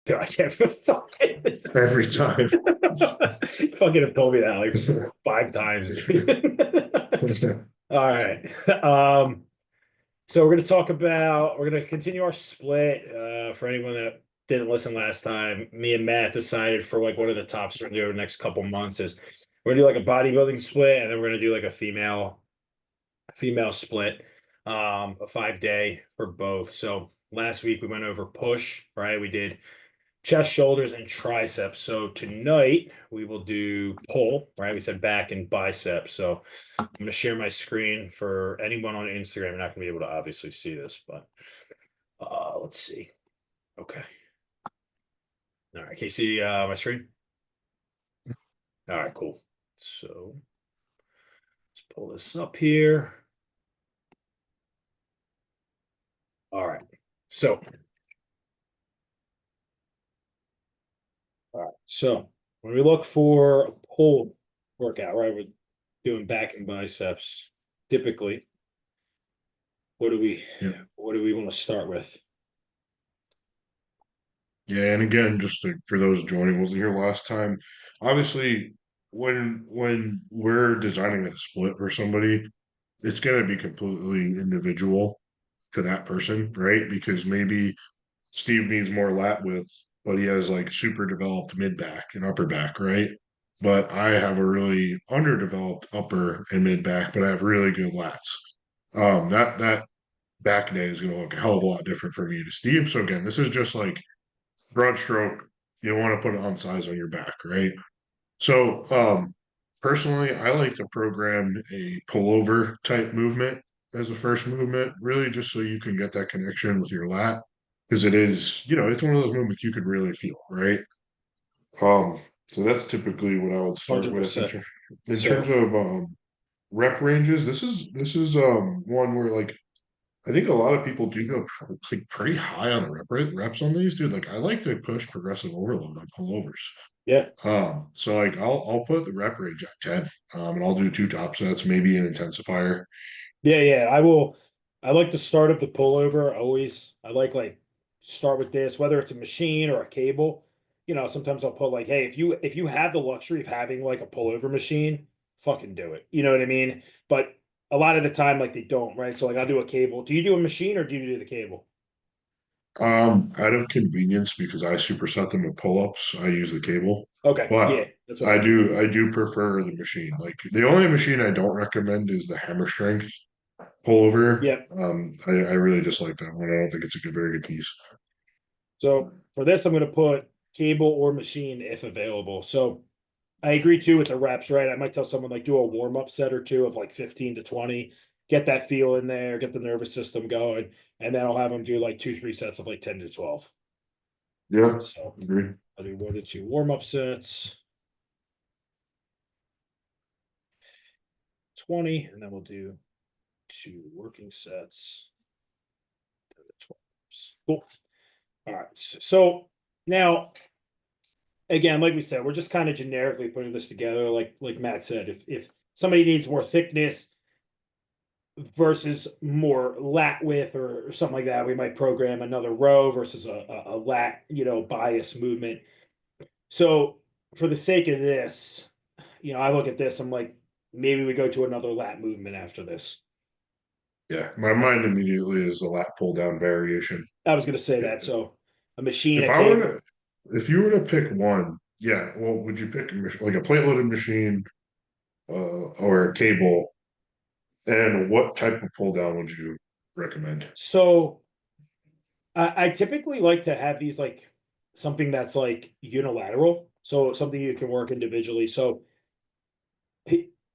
Dude, I can't fucking every time. fucking have told me that like 5 times. All right. So we're gonna continue our split. For anyone that didn't listen last time, me and Matt decided for like one of the tops we're gonna do over the next couple months is we're gonna do like a bodybuilding split, and then we're gonna do like a female split, a 5 day for both. So last week we went over push, right? We did chest, shoulders, and triceps. So tonight we will do pull, right? We said back and biceps. So I'm going to share my screen for anyone on Instagram. You're not going to be able to obviously see this, but let's see. Okay. All right. Can you see my screen? All right, cool. So let's pull this up here. All right. So, all right. So when we look for a pull workout, right, we're doing back and biceps. Typically, what do we Yeah. what do we want to start with? Yeah, and again, just for those joining, wasn't here last time. Obviously, when we're designing a split for somebody, it's going to be completely individual to that person, right? Because maybe Steve needs more lat width, but he has like super developed mid back and upper back, right? But I have a really underdeveloped upper and mid back, but I have really good lats. That back day is going to look a hell of a lot different for me to Steve. So again, this is just like broad stroke. You want to put it on size on your back, right? So personally, I like to program a pullover type movement as a first movement, really just so you can get that connection with your lat. Because it is, it's one of those movements you could really feel, right? Um, so that's typically what I would start with 100%. in So terms of rep ranges. This is one where like I think a lot of people do go like pretty high on the reps on these, dude. Like I like to push progressive overload on pullovers. yeah, So like I'll put the rep range at 10. And I'll do two top sets, maybe an intensifier. yeah. I will. I like the start of the pullover always. I like start with this, whether it's a machine or a cable. Sometimes I'll put like, hey, if you have the luxury of having like a pullover machine, fucking do it. You know what I mean? But a lot of the time, like they don't, right? So like I'll do a cable. Do you do a machine or do you do the cable? Out of convenience because I superset them with pull-ups, I use the cable. Okay, But yeah, that's what I do too. I do prefer the machine. Like the only machine I don't recommend is the hammer strength pullover. Yeah. I really dislike that one. I don't think it's a very good piece. So for this, I'm going to put cable or machine if available. So I agree too with the reps, right? I might tell someone like do a warm up set or two of like 15 to 20, get that feel in there, get the nervous system going, and then I'll have them do like 2, 3 sets of like 10 to 12. Yeah, So agree. I'll do 1 to 2 warm up sets, 20, and then we'll do 2 working sets, 10 to 12. Cool. All right. So now, again, like we said, we're just kind of generically putting this together. Like Matt said, if somebody needs more thickness versus more lat width or something like that, we might program another row versus a lat, bias movement. So for the sake of this, I look at this, I'm like, maybe we go to another lat movement after this. Yeah, my mind immediately is the lat pull down variation. I was going to say that. So a machine, If a I were cable. to, if you were to pick one, yeah, well, would you pick like a plate loaded machine, or a cable? And what type of pull down would you recommend? So I typically like to have these like something that's like unilateral. So something you can work individually. So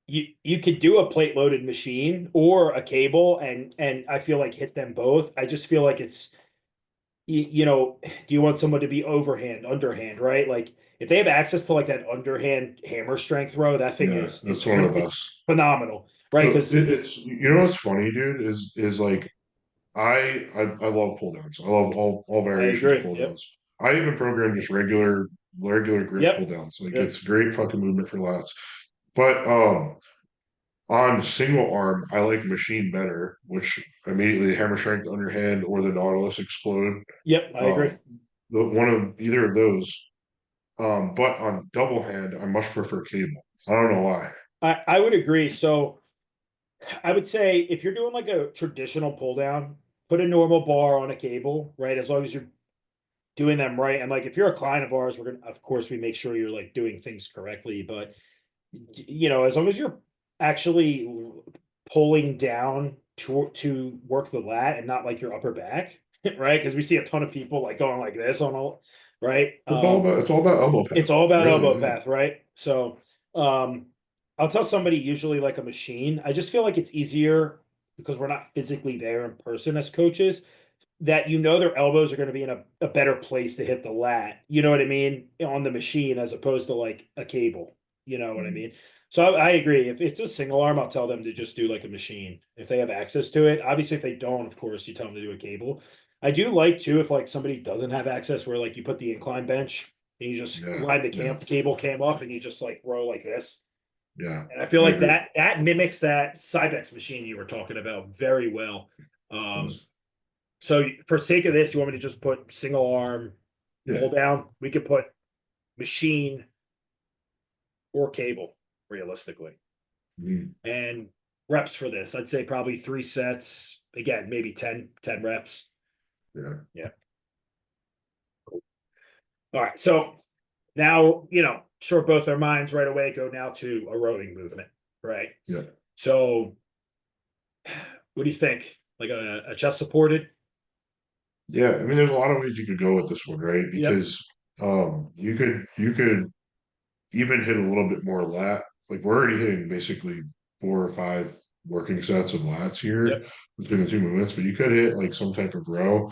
you could do a plate loaded machine or a cable and I feel like hit them both. I just feel like it's do you want someone to be overhand, underhand, right? Like if they have access to like that underhand hammer strength throw, that thing Yeah, is that's one of the it's best. phenomenal, right? So Because it's what's funny, dude, is like I love pull downs. I love all I variations of agree. pull Yep. downs. I even program just regular grip pull Yep. downs. Like Yep. it's great fucking movement for lats. But on single arm, I like machine better, which immediately hammer strength underhand or the Nautilus explode. Yep. I agree. Um, the one of either of those. But on double hand, I much prefer cable. I don't know why. I would agree. So I would say if you're doing like a traditional pull down, put a normal bar on a cable, right? As long as you're doing them right. And like if you're a client of ours, we're gonna of course we make sure you're like doing things correctly. But as long as you're actually pulling down to work the lat and not like your upper back, right? Because we see a ton of people like going like this on all right. It's all about elbow path, It's all about elbow really. Yeah. path, right? So um I'll tell somebody usually like a machine. I just feel like it's easier because we're not physically there in person as coaches that their elbows are going to be in a better place to hit the lat. You know what I mean? On the machine as opposed to like a cable. You know what I Mhm. mean? So I agree. If it's a single arm, I'll tell them to just do like a machine if they have access to it. Obviously, if they don't, of course, you tell them to do a cable. I do like too if like somebody doesn't have access where like you put the incline bench and you just Yeah, line the yeah, cable cam up and you just like row like this. yeah. And I feel I like agree. that mimics that Cybex machine you were talking about very well. Um, Yes. so for sake of this, you want me to just put single arm Yeah. pull down? We could put machine or cable realistically. Mhm. And reps for this, I'd say probably 3 sets. Again, maybe 10 reps. Yeah. Yeah. All right. So now, sure, both our minds right away go now to a rowing movement, right? Yeah. So what do you think? Like a chest supported? Yeah. I mean, there's a lot of ways you could go with this one, right? Yep. Because you could even hit a little bit more lat. Like we're already hitting basically 4 or 5 working sets of lats here Yep. between the two movements, but you could hit like some type of row.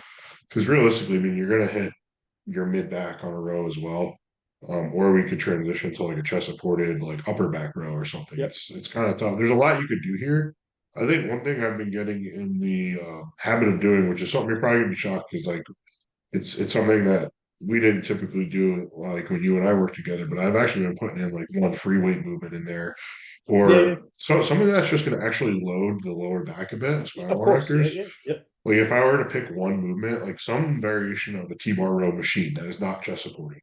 Because realistically, I mean, you're gonna hit your mid back on a row as well. Or we could transition to like a chest supported like upper back row or something. Yep. It's kind of tough. There's a lot you could do here. I think one thing I've been getting in the habit of doing, which is something you're probably gonna be shocked, is like it's something that we didn't typically do like when you and I worked together, but I've actually been putting in like one free weight movement in there, Yeah. or so something that's just going to actually load the lower back a bit, Yeah. spinal Of course. Yeah. erectors. Yeah. Yep. Like if I were to pick one movement, like some variation of the T-bar row machine that is not chest supporting,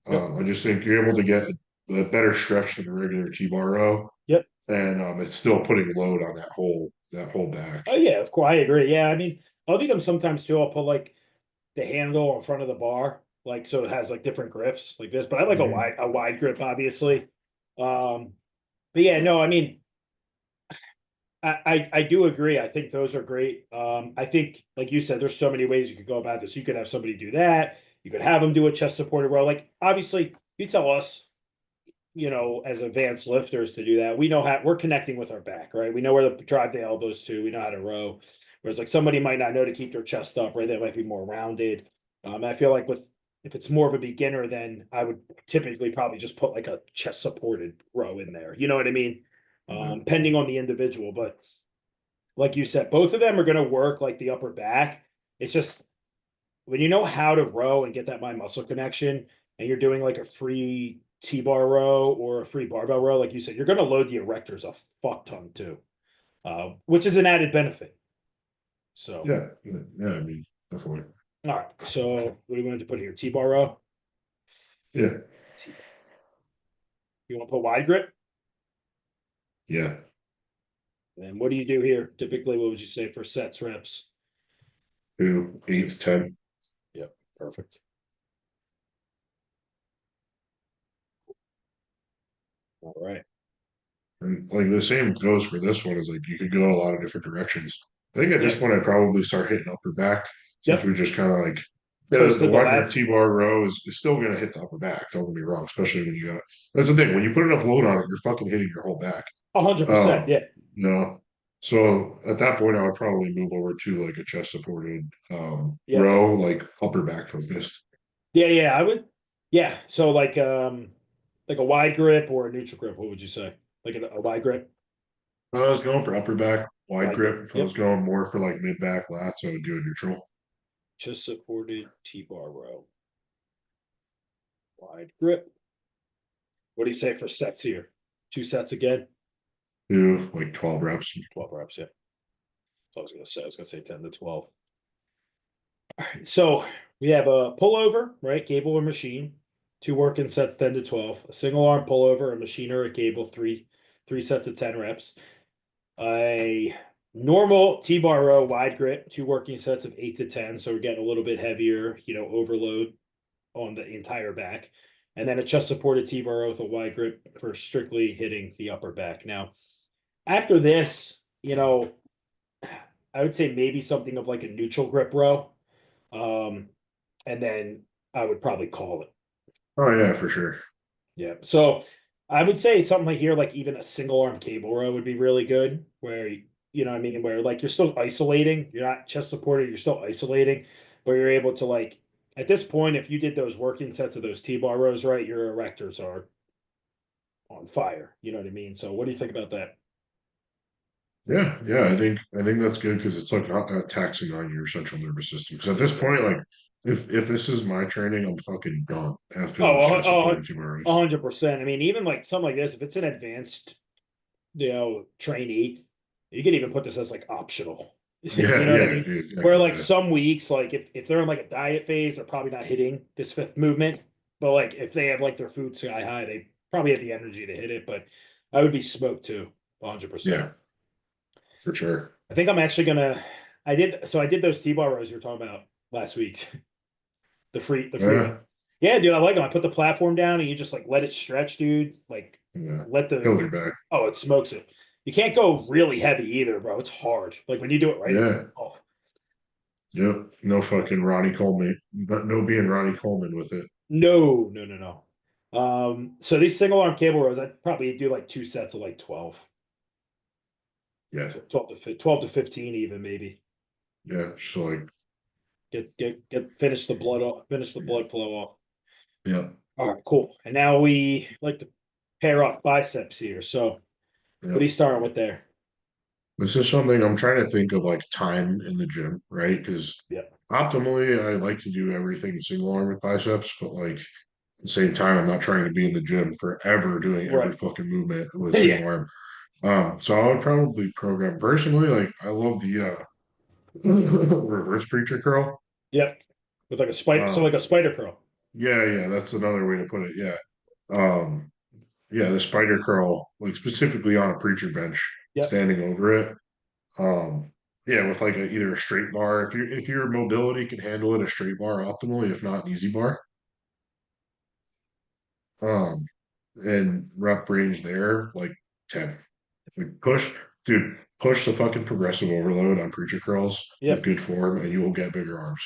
Yep. I just think you're able to get a better stretch than a regular T-bar row, Yep. and it's still putting load on that whole back. Oh yeah. Of course. I agree. Yeah. I mean, I'll do them sometimes too. I'll put like the handle in front of the bar, like so it has like different grips like this. But I like a Mhm. wide grip, obviously. Um, but yeah, no, I mean, I do agree. I think those are great. I think, like you said, there's so many ways you could go about this. You could have somebody do that. You could have them do a chest supported row. Like obviously, you tell us, as advanced lifters to do that. We know how we're connecting with our back, right? We know where to drive the elbows to. We know how to row. Whereas like somebody might not know to keep their chest up, right? They might be more rounded. I feel like with if it's more of a beginner, then I would typically probably just put like a chest supported row in there. You know what I mean? Yeah. Depending on the individual, but like you said, both of them are going to work like the upper back. It's just when you know how to row and get that mind muscle connection, and you're doing like a free T-bar row or a free barbell row, like you said, you're going to load the erectors a fuck ton too, which is an added benefit. So, Yeah, yeah, yeah, I mean, definitely. all right. So, what do you want to put here? T-bar row. Yeah, T-bar. You want to put wide grip? yeah. And what do you do here? Typically, what would you say for sets, reps? 2, 8, 10. Yep, perfect. All right. And like the same goes for this one is like you could go a lot of different directions. I think at this Yeah. point I'd probably start hitting upper back since we Yep. just kind of like the Toasted the wide grip lats. T-bar row is still gonna hit the upper back, don't get me wrong, especially when you got that's the thing, when you put enough load on it, you're fucking hitting your whole back. 100%. Um, Yeah. you know. So at that point I would probably move over to like a chest supported Yep. row, like upper back focused. Yeah, yeah, I would. Yeah, so like a wide grip or a neutral grip. What would you say? Like a wide grip, If I was going for upper back, wide wide grip. grip. If I was Yep. going more for like mid back lats, I would do a neutral. Just supported T-bar row, wide grip. What do you say for sets here? 2 sets again. Do like 12 reps. 12 reps. Yeah. So I was gonna say 10 to 12. All right. So We have a pullover, right? Cable or machine, two working sets 10 to 12. A single arm pullover, a machine or a cable, three sets of 10 reps. A normal T-bar row wide grip, two working sets of 8 to 10. So we're getting a little bit heavier, overload on the entire back. And then a chest supported T-bar row with a wide grip for strictly hitting the upper back. Now, after this, I would say maybe something of like a neutral grip row. Um, and then I would probably call it. Oh yeah, for sure. Yeah. So I would say something like here, like even a single arm cable row would be really good, where you know what I mean, where like you're still isolating, you're not chest supported, you're still isolating, but you're able to like at this point, if you did those working sets of those T-bar rows right, your erectors are on fire. You know what I mean? So what do you think about that? Yeah, yeah, I think that's good because it's like not that taxing on your central nervous system. Because at this point, Exactly. like if this is my training, I'm fucking done after Oh, those chest supported a T-bars. 100%. I mean, even like something like this, if it's an advanced trainee. You can even put this as like optional. You Yeah, know what I yeah, mean? Where exactly. like Yeah, some weeks, like if they're in like a diet phase, they're probably not hitting this fifth movement. But like if they have like their food sky high, they probably have the energy to hit it. But I would be smoked too, 100%. yeah, for sure. I think I'm actually gonna. I did those T-bar rows you were talking about last week. The free one. Yeah, Yeah, dude, I like them. I put the platform down and you just like let it stretch, dude. Like yeah. let the Kills your back. oh, it smokes it. You can't go really heavy either, bro. It's hard. Like when you do it right, it's Yeah, oh yep. No fucking Ronnie Coleman, but no being Ronnie Coleman with it. no, no, no, no. So these single arm cable rows, I'd probably do like two sets of like 12. Yeah, 12 to 15 even maybe. yeah. So like, Get finish the blood off, finish the blood flow off. yeah, All right, cool. And now we like to pair up biceps here. So what yeah. are you starting with there? This is something I'm trying to think of like time in the gym, right? Because Yep. optimally, I like to do everything single arm with biceps, but like at the same time, I'm not trying to be in the gym forever doing every Right. fucking movement with Yeah. single arm. So I would probably program personally. Like I love the reverse preacher curl. Yep. With like a spider, so like Um, a spider curl. yeah, yeah, that's another way to put it. Yeah. Um, yeah, the spider curl, like specifically on a preacher bench, Yep. standing over it. Um, yeah, with like either a straight bar, if your mobility can handle it, a straight bar optimally, if not an easy bar. Um, and rep range there, like 10. Like push, dude, push the fucking progressive overload on preacher curls with Yep. good form, and you will get bigger arms.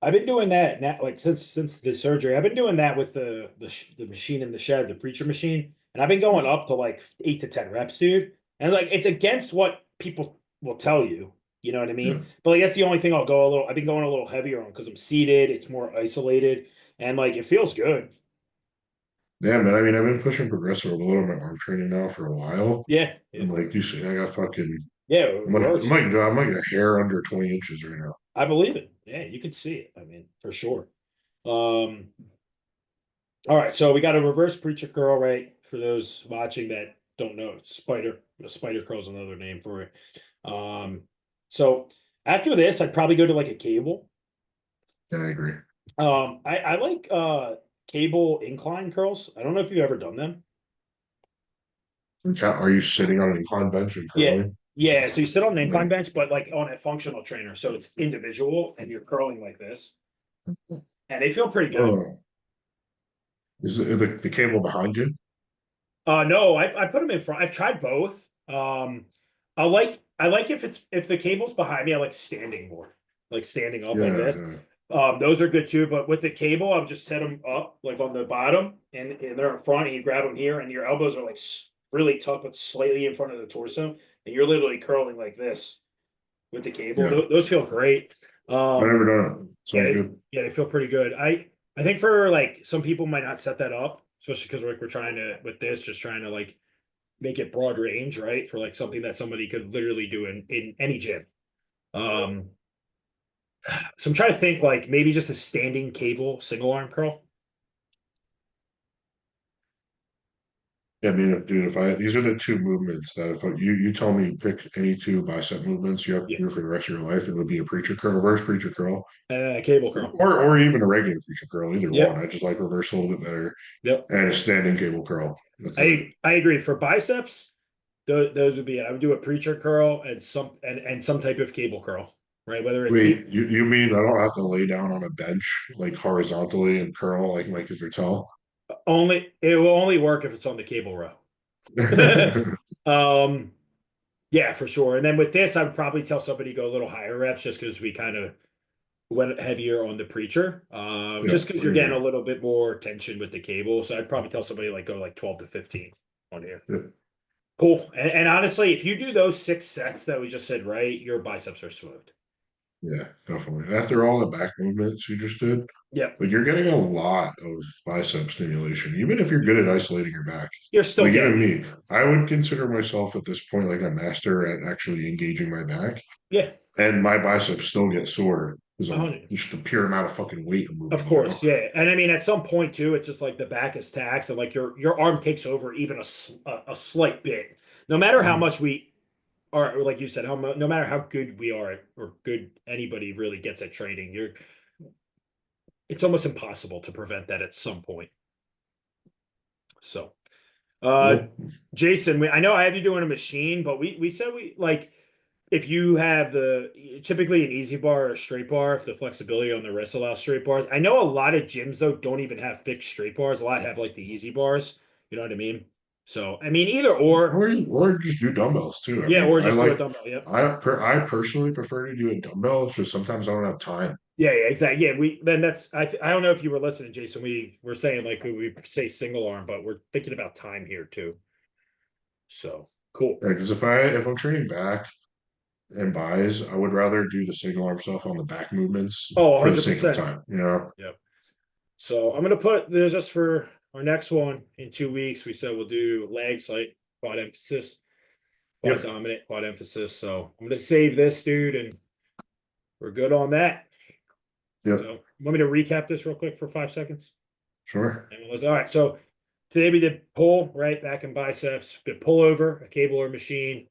I've been doing that now, like since the surgery. I've been doing that with the machine in the shed, the preacher machine, and I've been going up to like 8 to 10 reps, dude. And like it's against what people will tell you. You know what I Yeah, mean? But like that's the only thing I'll go a little. I've been going a little heavier on because I'm seated. It's more isolated, and like it feels good. yeah, man. I mean, I've been pushing progressive overload on my arm training now for a while, Yeah, yeah, and like you see, I got fucking. yeah. It works. I might get hair under 20 inches right now. I believe it. Yeah, you can see it. I mean, for sure. Um, All right, so we got a reverse preacher curl, right? For those watching that don't know, it's spider. Spider curl is another name for it. Um, so after this, I'd probably go to like a cable. Yeah, I agree. I like cable incline curls. I don't know if you've ever done them. Okay, are you sitting on an incline bench and Yeah, curling? yeah. So you sit on an incline Like, bench, but like on a functional trainer, so it's individual, and you're curling like this, and they feel pretty good. oh, is the cable behind you? No, I put them in front. I've tried both. I like if the cable's behind me, I like standing more, like standing up like Yeah, this. yeah, Those are good too. But with the cable, I'll just set them up like on the bottom, and they're in front, and you grab them here, and your elbows are like really tucked, but slightly in front of the torso, and you're literally curling like this with the cable. yeah. Those feel great. I've Um, never done it. yeah, Sounds good. yeah, they feel pretty good. I think for like some people might not set that up, especially because like we're trying to with this, just trying to like make it broad range, right? For like something that somebody could literally do in any gym. Um, so I'm trying to think like maybe just a standing cable single arm curl. Yeah, I mean, dude, if I these are the two movements that if you told me pick any two bicep movements you have to Yeah. do for the rest of your life, it would be a preacher curl, reverse preacher curl, Cable curl. or even a regular preacher curl, either one. Yep. I just like reverse a little bit better, Yep. and a standing cable curl. That's it. I agree. For biceps, those would be it. I would do a preacher curl and some type of cable curl, right? Whether it's Wait, you mean I don't have to lay down on a bench like horizontally and curl like Mike Viertel? only it will only work if it's on the cable row. Um, yeah, for sure. And then with this, I would probably tell somebody to go a little higher reps just because we kind of went heavier on the preacher. Yeah, Just because I you're getting a agree. little bit more tension with the cable. So I'd probably tell somebody like go like 12 to 15 on here. Yeah, Cool. And honestly, if you do those 6 sets that we just said, right, your biceps are smooth. yeah, definitely. After all the back movements you just did, Yep. but you're getting a lot of bicep stimulation, even if you're good at isolating your back. You're still Like getting even it. me, I would consider myself at this point like a master at actually engaging my back, Yeah. and my biceps still get sore because of 100. just the pure amount of fucking weight I'm Of moving, you know? course, yeah, and I mean at some point too, it's just like the back is taxed, and like your arm takes over even a slight bit. No matter how Mhm. much we are, or like you said, no matter how good we are or good anybody really gets at training, it's almost impossible to prevent that at some point. So, uh, Cool. Jason, I know I have you doing a machine, but we said we like if you have typically an easy bar or a straight bar, if the flexibility on the wrist allows straight bars. I know a lot of gyms though don't even have fixed straight bars. A lot have like the easy bars. You know what I mean? So I mean either Or just do dumbbells too. I yeah, mean, or just do a dumbbell. Yep. I personally prefer to do a dumbbell. It's just sometimes I don't have time. Yeah, exactly. Yeah, I don't know if you were listening, Jason. We were saying like we say single arm, but we're thinking about time here too. So cool. Because if I'm training back and buys, I would rather do the single arm stuff on the back movements Oh, for the sake of 100%. time. You know, Yep. So I'm gonna put this just for our next one in 2 weeks. We said we'll do legs, like quad emphasis, quad yep, dominant, quad emphasis. So I'm gonna save this, dude, and we're good on that. yep, So want me to recap this real quick for 5 seconds? sure, And all right. So today we did pull, right, back and biceps, did pull over, a cable or machine,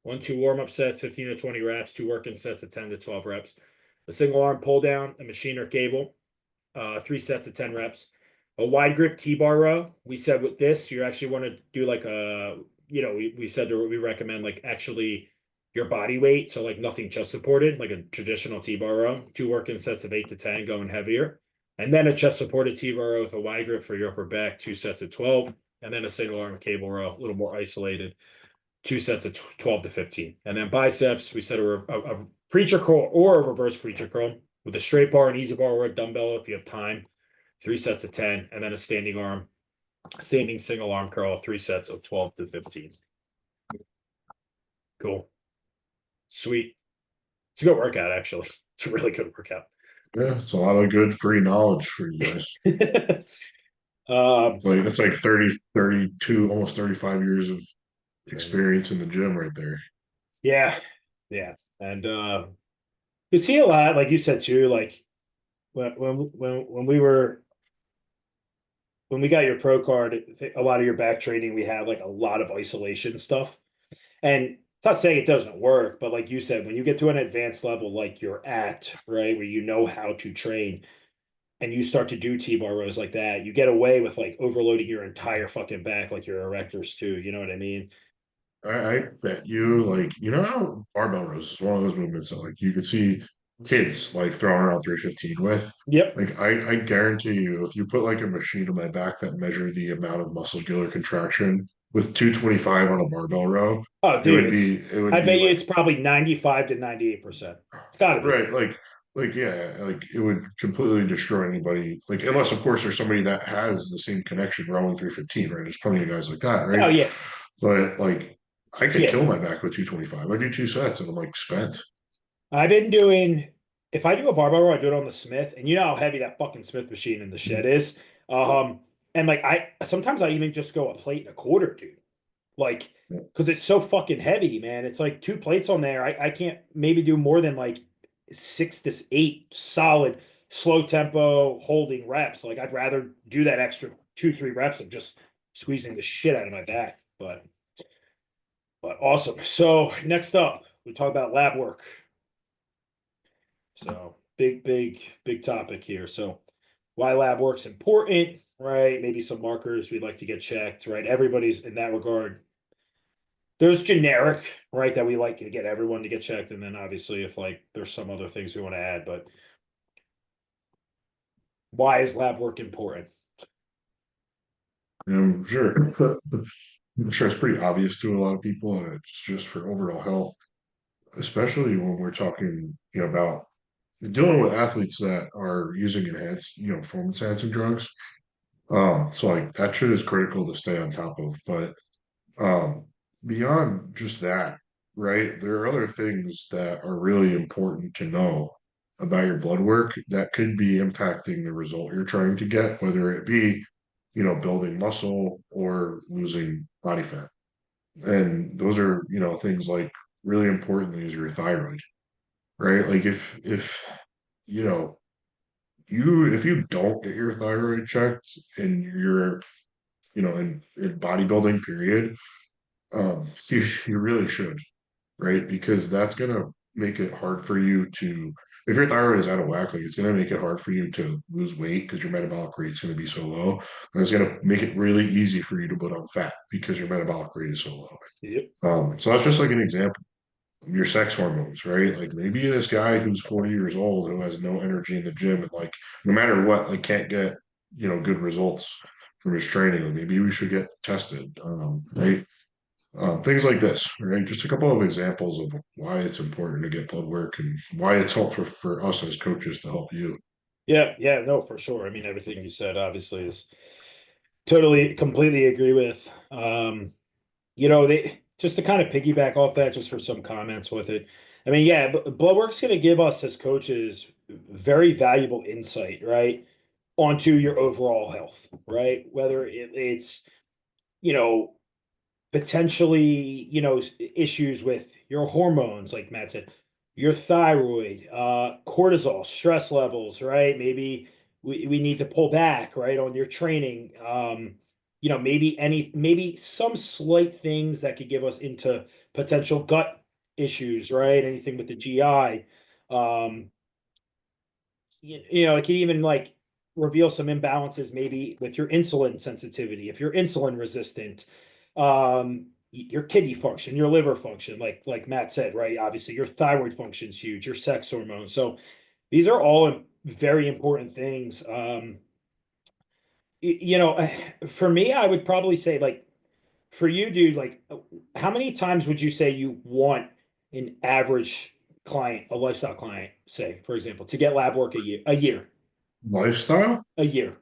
1, 2 warm-up sets, 15 to 20 reps, 2 working sets of 10 to 12 reps, a single arm pull down, a machine or cable, 3 sets of 10 reps. A wide grip T-bar row. We said with this, you actually want to do like we said that we recommend like actually your body weight. So like nothing chest supported, like a traditional T-bar row, 2 working sets of 8 to 10 going heavier. And then a chest supported T-bar row with a wide grip for your upper back, 2 sets of 12. And then a single arm cable row, a little more isolated, 2 sets of 12 to 15. And then biceps, we said a preacher curl or a reverse preacher curl with a straight bar, an easy bar, or a dumbbell if you have time. 3 sets of 10, and then a standing single arm curl, 3 sets of 12 to 15. Cool. Sweet. It's a good workout, actually. It's a really good workout. yeah. It's a lot of good free knowledge for you guys. um, It's like 30, 32, almost 35 years of experience in the gym right there. yeah, yeah. And you see a lot, like you said too, like when we got your pro card, a lot of your back training, we had like a lot of isolation stuff. And it's not saying it doesn't work, but like you said, when you get to an advanced level like you're at, right, where you know how to train and you start to do T-bar rows like that, you get away with like overloading your entire fucking back like your erectors too. You know what I mean? I bet you, like, you know how barbell rows is one of those movements that, like, you could see kids like throwing around 315 with. Yep. Like, I guarantee you, if you put like a machine on my back that measured the amount of muscular contraction with 225 on a barbell row, Oh, dude, it would I be bet you like it's probably 95 to 98%. It's gotta be. right, like yeah, like it would completely destroy anybody. Like, unless of course there's somebody that has the same connection rowing 315, right? There's plenty of guys like that, Oh right? yeah. But like I could Yeah. kill my back with 225. I do 2 sets and I'm like spent. I've been doing if I do a barbell row, I do it on the Smith, and you know how heavy that fucking Smith machine in the shed is. And like I sometimes I even just go a plate and a quarter, dude. Like, because it's so fucking heavy, man. It's like 2 plates on there. I can't maybe do more than like 6 to 8 solid, slow tempo holding reps. Like, I'd rather do that extra 2, 3 reps of just squeezing the shit out of my back. But awesome. So next up, we talk about lab work. So big topic here. So why lab work's important, right? Maybe some markers we'd like to get checked, right? Everybody's in that regard. There's generic, right, that we like to get everyone to get checked, and then obviously if like there's some other things we want to add, but why is lab work important? Sure. I'm sure it's pretty obvious to a lot of people, and it's just for overall health, especially when we're talking, about dealing with athletes that are using enhanced, performance enhancing drugs. So like that shit is critical to stay on top of. But um, beyond just that, right, there are other things that are really important to know about your blood work that could be impacting the result you're trying to get, whether it be, building muscle or losing body fat. And those are, things like really importantly is your thyroid, right? Like if you know if you don't get your thyroid checked and you're, in bodybuilding period, you really should, right? Because that's gonna make it hard for you to, if your thyroid is out of whack, like it's gonna make it hard for you to lose weight because your metabolic rate is gonna be so low. And it's gonna make it really easy for you to put on fat because your metabolic rate is so low. Yep. So that's just like an example. Your sex hormones, right? Like maybe this guy who's 40 years old who has no energy in the gym and like no matter what, like can't get, good results from his training. Like maybe we should get tested. Right? Things like this, right? Just a couple of examples of why it's important to get blood work and why it's helpful for us as coaches to help you. Yeah, no, for sure. I mean, everything you said obviously is totally completely agree with. They just to kind of piggyback off that, just for some comments with it. I mean, yeah, blood work's going to give us as coaches very valuable insight, right, onto your overall health, right? Whether it's, you know, potentially, issues with your hormones, like Matt said, your thyroid, cortisol, stress levels, right? Maybe we need to pull back, right, on your training. Maybe some slight things that could give us into potential gut issues, right? Anything with the GI. Um, it can even like reveal some imbalances maybe with your insulin sensitivity. If you're insulin resistant, your kidney function, your liver function, like Matt said, right? Obviously, your thyroid function is huge, your sex hormones. So these are all very important things. For me, I would probably say like for you, dude, like how many times would you say you want an average client, a lifestyle client, say, for example, to get lab work Lifestyle? a year?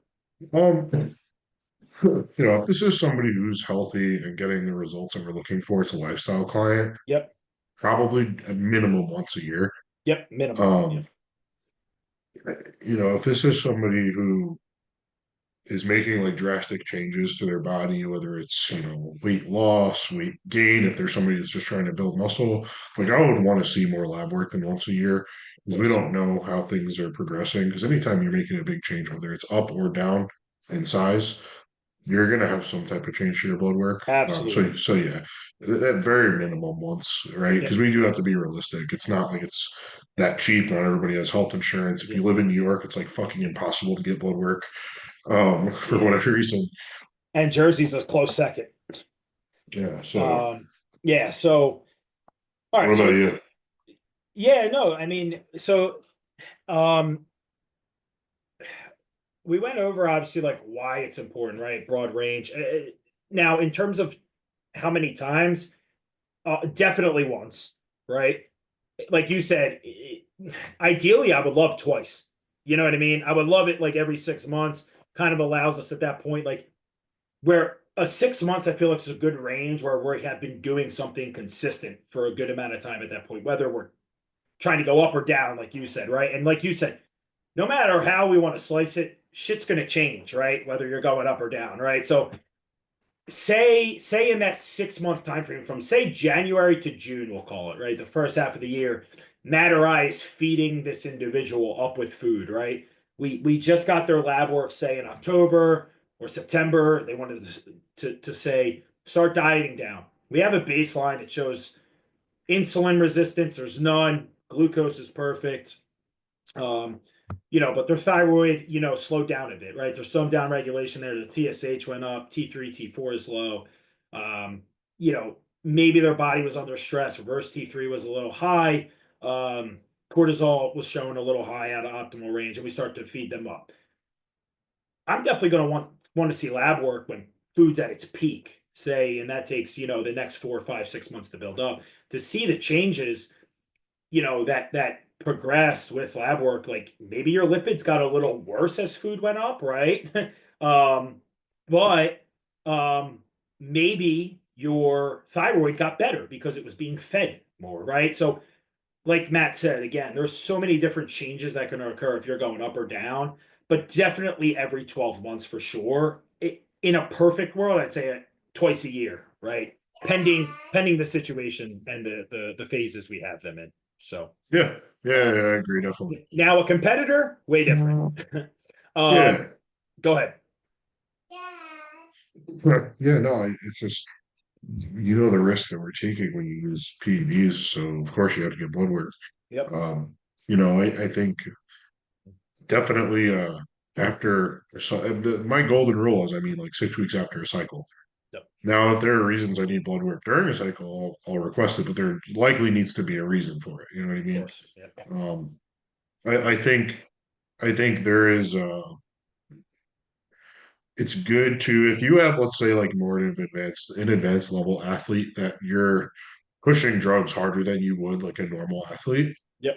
Um, if this is somebody who's healthy and getting the results that we're looking for, it's a lifestyle client, Yep. probably a minimum once a year. Yep. Minimum. Yep. Um, if this is somebody who is making like drastic changes to their body, whether it's, weight loss, weight gain, if there's somebody that's just trying to build muscle, like I would want to see more lab work than once a year because we Yes. don't know how things are progressing. Because anytime you're making a big change, whether it's up or down in size, you're gonna have some type of change to your blood work. So Absolutely. so yeah, at very minimum once, right? Because Yep. we do have to be realistic. It's not like it's that cheap. Not everybody has health insurance. If you Yep. live in New York, it's like fucking impossible to get blood work for Yeah. whatever reason. And Jersey's a close second. Yeah. So Um, yeah. So, all what right. about So, you? yeah, no, I mean, um, we went over obviously like why it's important, right? Broad range. Now, in terms of how many times, definitely once, right? Like you said, ideally, I would love twice. You know what I mean? I would love it like every 6 months. Kind of allows us at that point, like where a 6 months, I feel like is a good range where we have been doing something consistent for a good amount of time at that point, whether we're trying to go up or down, like you said, right? And like you said, no matter how we want to slice it, shit's going to change, right? Whether you're going up or down, right? So say in that 6 month time frame from say January to June, we'll call it, right? The first half of the year, Matt or I is feeding this individual up with food, right? We just got their lab work, say in October. or September, they wanted to say start dieting down. We have a baseline. It shows insulin resistance. There's none. Glucose is perfect. Um, but their thyroid, slowed down a bit, right? There's some down regulation there. The TSH went up, T3, T4 is low. Um, Maybe their body was under stress. Reverse T3 was a little high. Cortisol was showing a little high out of optimal range, and we start to feed them up. I'm definitely going to want to see lab work when food's at its peak, say, and that takes, the next 4, 5, 6 months to build up to see the changes, that progressed with lab work. Like maybe your lipids got a little worse as food went up, right? um, but maybe your thyroid got better because it was being fed more, right? So like Matt said, again, there's so many different changes that can occur if you're going up or down, but definitely every 12 months for sure. In a perfect world, I'd say twice a year, right? Pending the situation and the phases we have them in. So Yeah, yeah, um, yeah, I agree, definitely. now a competitor, way different. um, Yeah, Go ahead. but yeah, no, it's just the risk that we're taking when you use PEDs, so of course you have to get blood work. Yep. Um, I think definitely after so my golden rule is, I mean, like 6 weeks after a cycle. Yep. Now, if there are reasons I need blood work during a cycle, I'll request it, but there likely needs to be a reason for it. You know what I Of mean? course. Yep. Um, I think there is it's good to, if you have, let's say, like more an advanced level athlete that you're pushing drugs harder than you would like a normal athlete. Yep.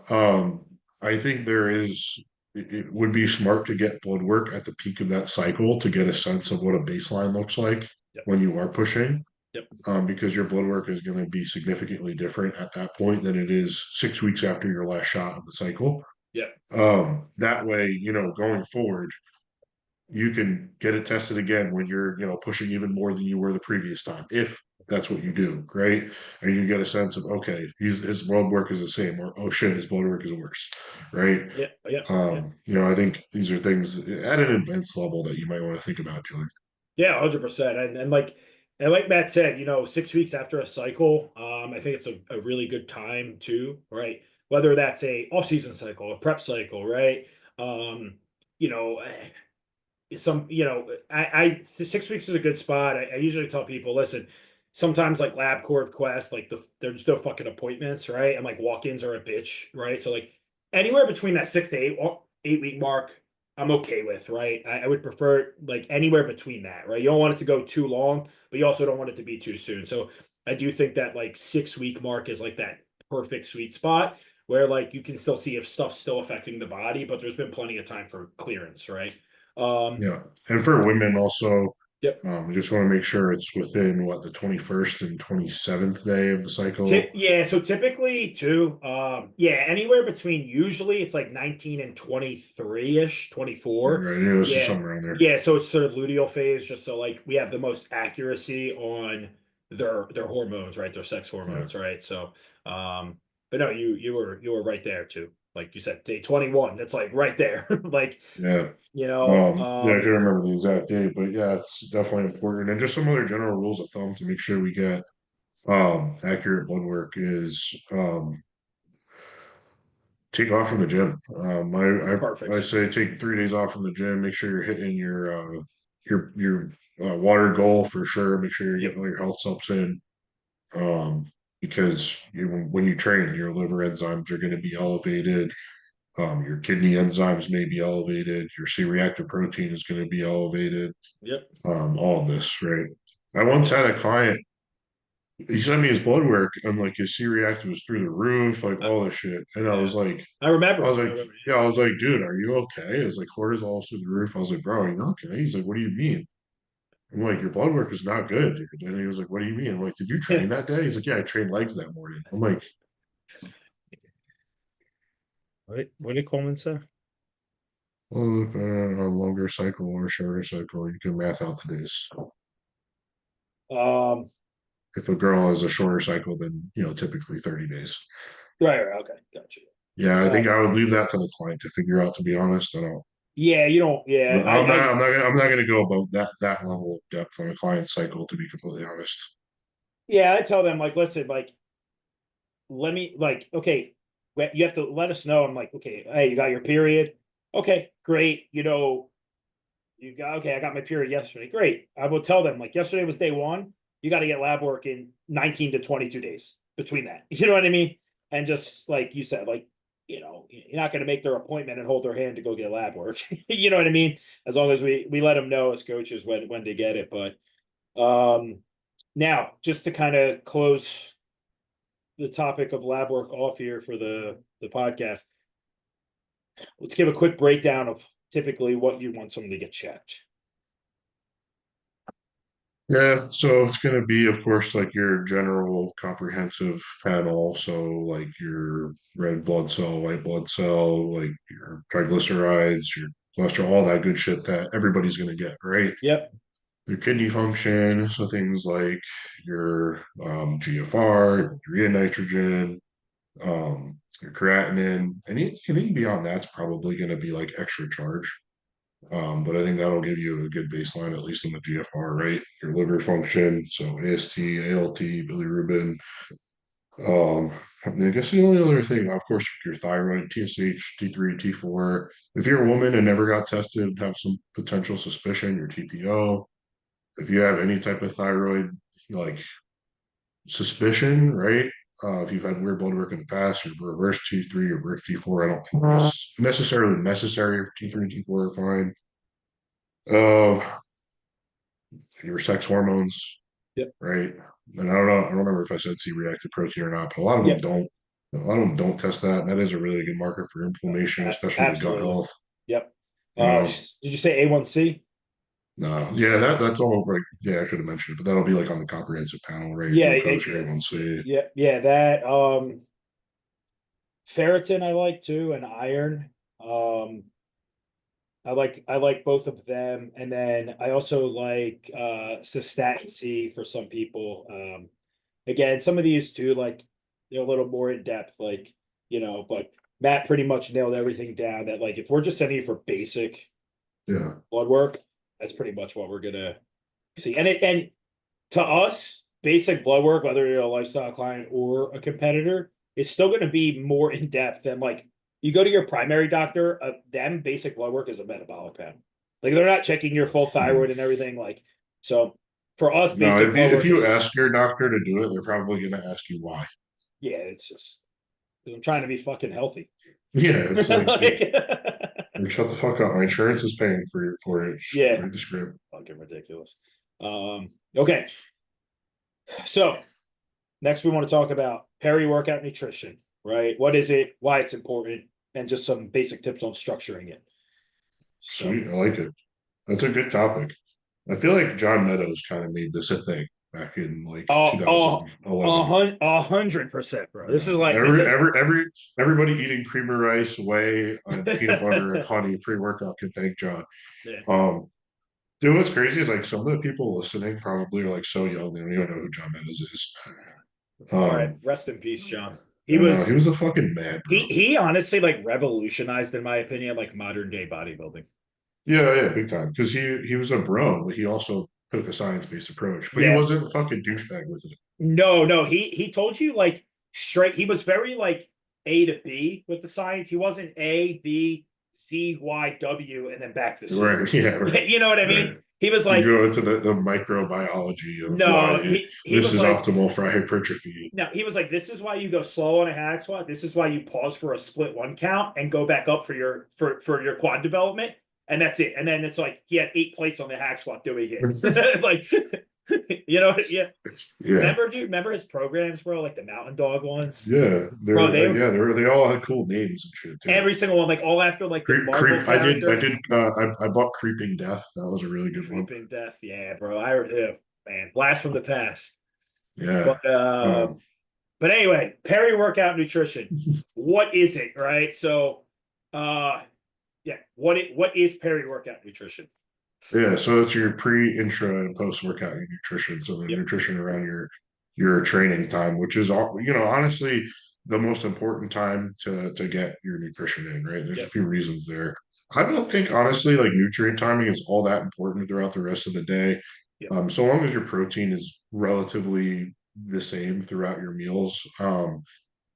um I think it would be smart to get blood work at the peak of that cycle to get a sense of what a baseline looks like Yep. when you are pushing, Yep. because your blood work is going to be significantly different at that point than it is 6 weeks after your last shot of the cycle. Yep. That way, going forward, you can get it tested again when you're, pushing even more than you were the previous time, if that's what you do, right? And you get a sense of, okay, his blood work is the same, or oh shit, his blood work is worse, right? Yep. Yep. Yep. I think these are things at an advanced level that you might want to think about doing. Yeah, 100%. And like Matt said, 6 weeks after a cycle, I think it's a really good time too, right? Whether that's a off-season cycle, a prep cycle, right? Um, you know, I 6 weeks is a good spot. I usually tell people, listen, sometimes like LabCorp Quest, like there's no fucking appointments, right? And like walk-ins are a bitch, right? So like anywhere between that 6 to 8 week mark, I'm okay with, right? I would prefer like anywhere between that, right? You don't want it to go too long, but you also don't want it to be too soon. So I do think that like 6 week mark is like that perfect sweet spot where like you can still see if stuff's still affecting the body, but there's been plenty of time for clearance, right? Um, Yeah, and for women also, yep. I just want to make sure it's within what, the 21st and 27th day of the cycle. Yeah, so typically too, yeah, anywhere between usually it's like 19 and 23-ish, Yeah, 24. right. Yeah, this is Yeah. somewhere around there. Yeah, so it's sort of luteal phase, just so like we have the most accuracy on their hormones, right? Their sex Yeah. hormones, right? So but no, you were right there too. Like you said, day 21, that's like right there. Like, Yeah. you know, Yeah, I um, can't remember the exact date, but yeah, it's definitely important. And just some other general rules of thumb to make sure we get accurate blood work is take off from the gym. I Perfect. say take 3 days off from the gym. Make sure you're hitting your water goal for sure. Make sure you're Yep. getting all your health subs in. Um, because when you train, your liver enzymes are going to be elevated. Your kidney enzymes may be elevated. Your C-reactive protein is going to be elevated. Yep. All of this, right? I once had a client, he sent me his blood work and like his C-reactive was through the roof, like Uh, all this shit. And I yeah. was like, I I was remember. I like, remember. yeah, I was like, dude, are you okay? It's like cortisol's through the roof. I was like, bro, are you okay? He's like, what do you mean? I'm like, your blood work is not good, dude. And he was like, what do you mean? I'm like, did you train that day? He's like, yeah, I trained legs that morning. I'm like, What did Coleman say? well, if, a longer cycle or a shorter cycle, you can math out the days. Um, If a girl has a shorter cycle than, typically 30 days. right, okay, gotcha. Yeah, I think Um, I would leave that to the client to figure out, to be honest. I don't. Yeah, you don't. Yeah, I'm not gonna go about that level of depth on a client cycle, to be completely honest. yeah, I tell them like, listen, like, let me like, okay, you have to let us know. I'm like, okay, hey, you got your period. Okay, great. You got okay. I got my period yesterday. Great. I will tell them like yesterday was day one. You got to get lab work in 19 to 22 days between that. You know what I mean? And just like you said, like, you're not going to make their appointment and hold their hand to go get lab work. You know what I mean? As long as we let them know as coaches when to get it. But now just to kind of close the topic of lab work off here for the podcast, let's give a quick breakdown of typically what you want someone to get checked. Yeah, so it's going to be, of course, like your general comprehensive panel. So, like your red blood cell, white blood cell, like your triglycerides, your cholesterol, all that good shit that everybody's going to get, right? Yep. Your kidney function, so things like your GFR, urea nitrogen, your creatinine, anything beyond that's probably going to be like extra charge. But I think that'll give you a good baseline, at least in the GFR, right? Your liver function, so AST, ALT, bilirubin. Um, I guess the only other thing, of course, your thyroid, TSH, T3, T4. If you're a woman and never got tested, have some potential suspicion, your TPO. If you have any type of thyroid, like suspicion, right? If you've had weird blood work in the past, your reverse T3 or reverse T4, I don't think it's necessarily necessary if T3 and T4 are fine. Uh, your sex hormones, Yep. right? And I don't remember if I said C-reactive protein or not, but a lot of them Yep. don't. A lot of them don't test that. And that is a really good marker for inflammation, especially the gut Absolutely. health. Yep. You know, Did you say A1C? no, yeah, that's all like, yeah, I should have mentioned it, but that'll be like on the comprehensive panel, right? Your Yeah, glucose, your A1C. yeah. That ferritin I like too, and iron. Um, I like both of them, and then I also like cystatin C for some people. Again, some of these too, like they're a little more in depth, like but Matt pretty much nailed everything down. That like if we're just sending you for basic Yeah. blood work, that's pretty much what we're gonna see. And to us, basic blood work, whether you're a lifestyle client or a competitor, is still going to be more in depth than like you go to your primary doctor. Them basic blood work is a metabolic panel. Like they're not checking your full Mhm. thyroid and everything. Like so, for us, No, basic blood if work you is ask your doctor to do it, they're probably going to ask you why. yeah. It's just because I'm trying to be fucking healthy. Yeah, it's like, Like, shut the fuck up. My insurance is paying for it. yeah, Read the script. fucking ridiculous. Okay, so next, we want to talk about peri workout nutrition, right? What is it? Why it's important, and just some basic tips on structuring it. So, Sweet, I like it. That's a good topic. I feel like John Meadows kind of made this a thing back in like oh, oh, 2011. 100%, bro. This is like Everybody eating creamer rice, whey, and peanut butter and honey pre-workout can thank John. yeah. Um, dude, what's crazy is like some of the people listening probably are like so young they don't even know who John Meadows is. All right, Um, rest in peace, John. I He know he was was a fucking mad bro. he honestly like revolutionized, in my opinion, like modern day bodybuilding. Yeah, yeah, big time. Because he was a bro, but he also took a science-based approach. But he Yeah, wasn't a fucking douchebag with it. no, he told you like straight. He was very like A to B with the science. He wasn't A B C Y W and then back to C. Right, yeah, right, You know what I mean? right. He was You like, go into the microbiology of no, why he this was is like, optimal for hypertrophy. no, he was like, this is why you go slow on a hack squat. This is why you pause for a split one count and go back up for your quad development. And that's it. And then it's like he had 8 plates on the hack squat doing it. Like, yeah. Yeah, Remember, dude, remember his programs, bro? Like the Mountain Dog ones? yeah, Bro, they're they all had cool names and shit too. every single one, like all after like the Marvel Creep. I did. characters. I bought Creeping Death. That was a really good one. Creeping Death. Yeah, bro. Man, blast from the past. Yeah. But Um, anyway, peri workout nutrition. What is it, right? So yeah, what is peri workout nutrition? yeah. So it's your pre, intra, and post workout nutrition. So the Yep, nutrition around your training time, which is all honestly the most important time to get your nutrition in. Right. There's a yep. few reasons there. I don't think honestly like nutrient timing is all that important throughout the rest of the day. Yep. So long as your protein is relatively the same throughout your meals.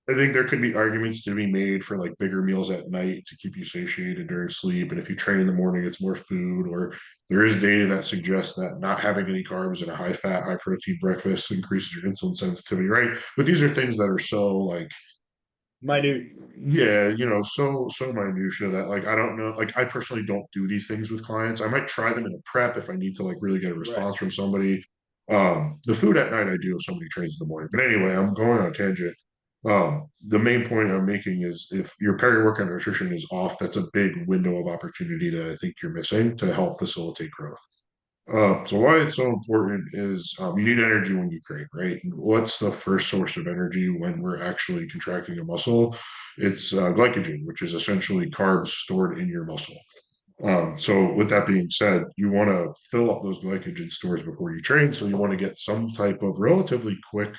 I think there could be arguments to be made for like bigger meals at night to keep you satiated during sleep. And if you train in the morning, it's more food. Or there is data that suggests that not having any carbs and a high fat, high protein breakfast increases your insulin sensitivity, right? But these are things that are so like Minute. yeah, so minutia that like I don't know, like I personally don't do these things with clients. I might try them in a prep if I need to like really get a Right. response from somebody. The food at night I do if somebody trains in the morning. But anyway, I'm going on a tangent. The main point I'm making is if your peri-workout nutrition is off, that's a big window of opportunity that I think you're missing to help facilitate growth. So why it's so important is you need energy when you train, right? And what's the first source of energy when we're actually contracting a muscle? It's glycogen, which is essentially carbs stored in your muscle. So with that being said, you want to fill up those glycogen stores before you train. So you want to get some type of relatively quick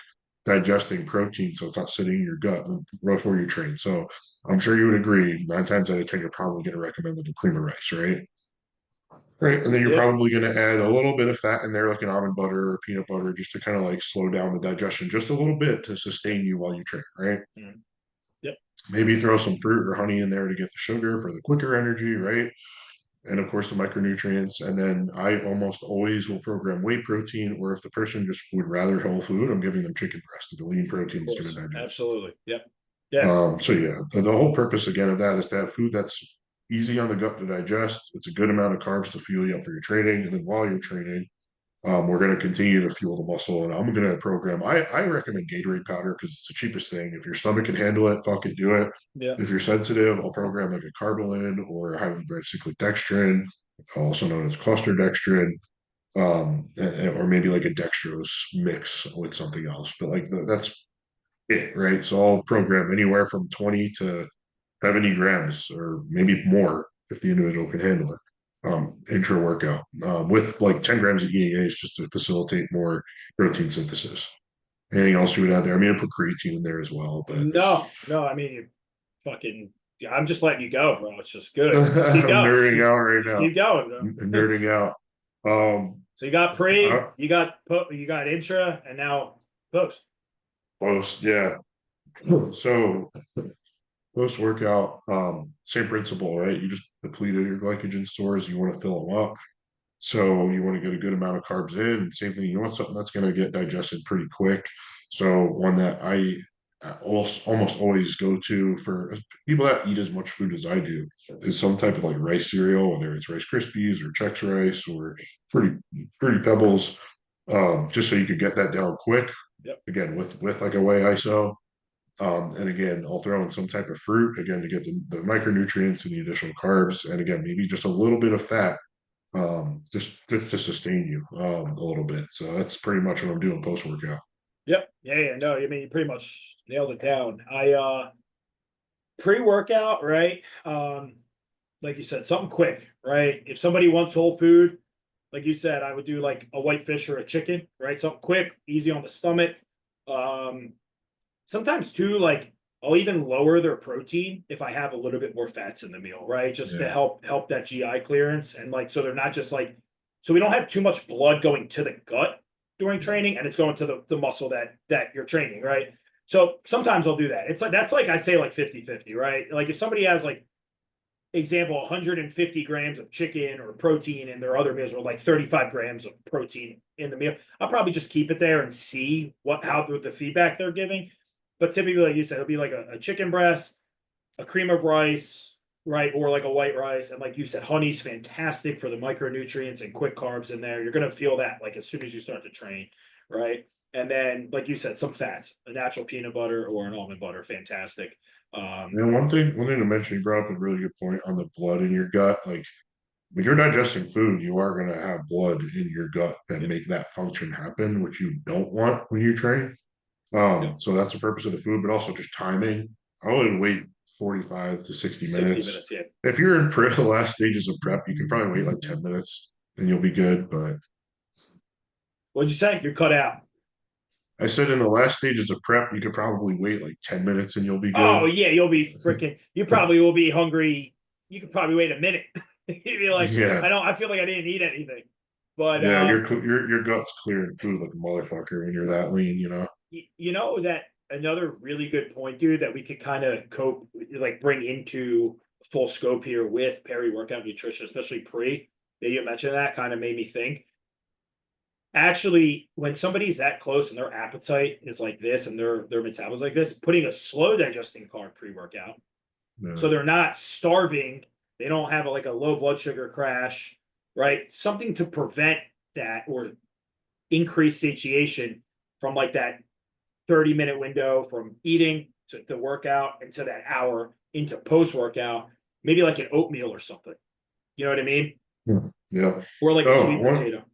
digesting protein, so it's not sitting in your gut before you train. So I'm sure you would agree, 9 times out of 10, you're probably going to recommend the cream of rice, right? Right. And then you're Yep. probably going to add a little bit of fat in there, like an almond butter or peanut butter, just to kind of like slow down the digestion just a little bit to sustain you while you train, right? Mhm. Yep. Maybe throw some fruit or honey in there to get the sugar for the quicker energy, right? And of course, the micronutrients. And then I almost always will program whey protein, or if the person just would rather whole food, I'm giving them chicken breast, the lean protein Of is going course. to digest. Absolutely. Yep. Yeah. So yeah, the whole purpose again of that is to have food that's easy on the gut to digest. It's a good amount of carbs to fuel you up for your training, and then while you're training, we're going to continue to fuel the muscle. And I'm going to program. I recommend Gatorade powder because it's the cheapest thing. If your stomach can handle it, fuck it, do it. Yeah. If you're sensitive, I'll program like a Carbolin or a highly bred cyclic dextrin, also known as cluster dextrin, or maybe like a dextrose mix with something else. But like that's it, right? So I'll program anywhere from 20 to 70 grams or maybe more if the individual can handle it. Intra workout with like 10 grams of EAAs just to facilitate more protein synthesis. Anything else you would add there? I mean, I put creatine in there as well, but No, no, I mean, you fucking, yeah, I'm just letting you go, bro. It's just good. Just keep I'm going. nerding out right Just now. keep going, I'm bro. nerding out. Um, So you got pre, I, you got intra, and now post. post, yeah. So post workout, same principle, right? You just depleted your glycogen stores. You want to fill them up. So you want to get a good amount of carbs in. And same thing, you want something that's going to get digested pretty quick. So one that I almost always go to for people that eat as much food as I do is some type of like rice cereal, whether it's Rice Krispies or Chex Rice or Fruity Pebbles, just so you could get that down quick. Yep. Again, with like a whey ISO. And again, I'll throw in some type of fruit again to get the micronutrients and the additional carbs, and again, maybe just a little bit of fat just to sustain you a little bit. So that's pretty much what I'm doing post workout. Yep. Yeah, yeah. No, I mean, you pretty much nailed it down. I pre-workout, right? Like you said, something quick, right? If somebody wants whole food, like you said, I would do like a white fish or a chicken, right? Something quick, easy on the stomach. Um, Sometimes too, like I'll even lower their protein if I have a little bit more fats in the meal, right? Just to Yeah, help that GI clearance and like so they're not just like so we don't have too much blood going to the gut during training and it's going to the muscle that you're training, right? So sometimes I'll do that. It's like that's like I say like 50-50, right? Like if somebody has like example 150 grams of chicken or protein and their other meals are like 35 grams of protein in the meal, I'll probably just keep it there and see what how the feedback they're giving. But typically, like you said, it'll be like a chicken breast, a cream of rice, right? Or like a white rice. And like you said, honey's fantastic for the micronutrients and quick carbs in there. You're going to feel that like as soon as you start to train, right? And then, like you said, some fats, a natural peanut butter or an almond butter, fantastic. and one thing to mention, you brought up a really good point on the blood in your gut. Like when you're digesting food, you are going to have blood in your gut that Yep, make that function happen, which you don't want when you train. yep. So that's the purpose of the food, but also just timing. I would wait 45 to 60 60 minutes. minutes, yeah. If you're in the last stages of prep, you can probably wait like 10 minutes and you'll be good. But What'd you say? You're cut out. I said in the last stages of prep, you could probably wait like 10 minutes and you'll be Oh good. yeah, you'll be freaking. You probably will be hungry you could probably wait a minute. You'd be like, Yeah, I feel like I didn't eat anything. But yeah, your gut's clearing food like a motherfucker when you're that lean, you know. you know that another really good point, dude, that we could kind of cope, like bring into full scope here with peri workout nutrition, especially pre. That you mentioned that kind of made me think. Actually, when somebody's that close and their appetite is like this and their metabolism like this, putting a slow digesting carb pre workout, Yeah, so they're not starving, they don't have like a low blood sugar crash, right? Something to prevent that or increase satiation from like that 30-minute window from eating to the workout into that hour into post workout, maybe like an oatmeal or something. You know what I mean? yeah. Or like a Oh, sweet one potato.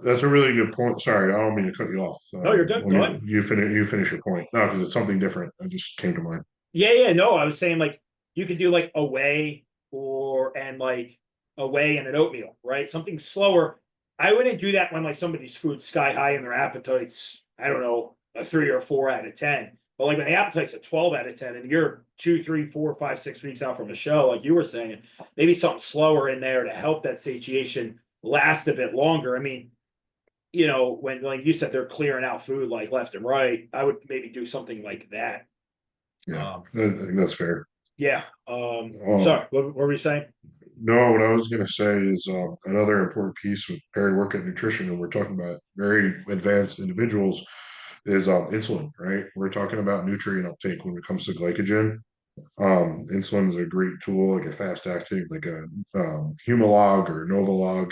that's a really good point. Sorry, I don't mean to cut you off. No, you're good. When Go ahead. you finish your point. No, because it's something different. It just came to mind. Yeah. No, I was saying like you could do like a whey or and like a whey and an oatmeal, right? Something slower. I wouldn't do that when like somebody's food's sky high and their appetite's, I don't know, a 3 or 4 out of 10. But like when the appetite's a 12 out of 10 and you're 2, 3, 4, 5, 6 weeks out from a show, like you were saying, maybe something slower in there to help that satiation last a bit longer. I mean, when like you said, they're clearing out food like left and right. I would maybe do something like that. Yeah, Um, I think that's fair. yeah. Um, Sorry, what were we saying? no, what I was gonna say is another important piece with peri-workout nutrition, and we're talking about very advanced individuals, is insulin, right? We're talking about nutrient uptake when it comes to glycogen. Insulin is a great tool, like a fast acting, like a Humalog or Novolog,